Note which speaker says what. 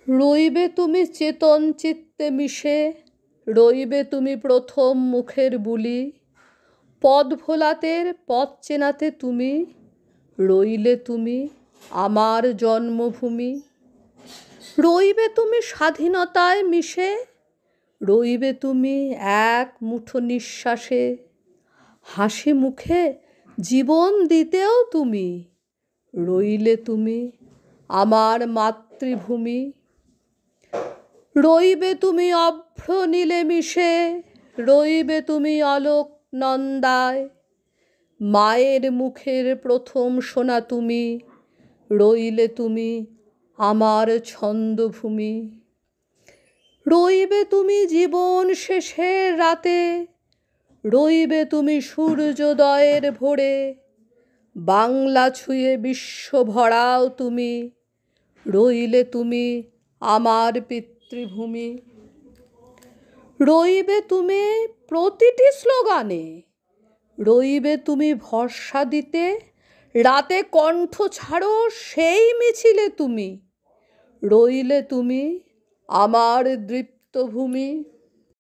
Speaker 1: রইবে তুমি চেতন চিত্তে মিশে, রইবে তুমি প্রথম মুখের বুলি, পদ ভোলাতের পথ চেনাতে তুমি, রইলে তুমি আমার জন্মভূমি। রইবে তুমি স্বাধীনতায় মিশে, রইবে তুমি এক মুঠো নিঃশ্বাসে, হাসি মুখে জীবন দিতেও তুমি, রইলে তুমি আমার মাতৃভূমি। রইবে তুমি অভ্র নীলে মিশে, রইবে তুমি অলোক নন্দায়, মায়ের মুখের প্রথম শোনা তুমি, রইলে তুমি আমার ছন্দভূমি। রইবে তুমি জীবন শেষের রাতে, রইবে তুমি সূর্যোদয়ের ভোরে, বাংলা ছুঁয়ে বিশ্ব ভরাও তুমি, রইলে তুমি আমার পিতৃভূমি। রইবে তুমি প্রতিটি স্লোগানে, রইবে তুমি ভরসা দিতে, রাতে কণ্ঠ ছাড়ো সেই মিছিলে তুমি, রইলে তুমি আমার দৃপ্তভূমি।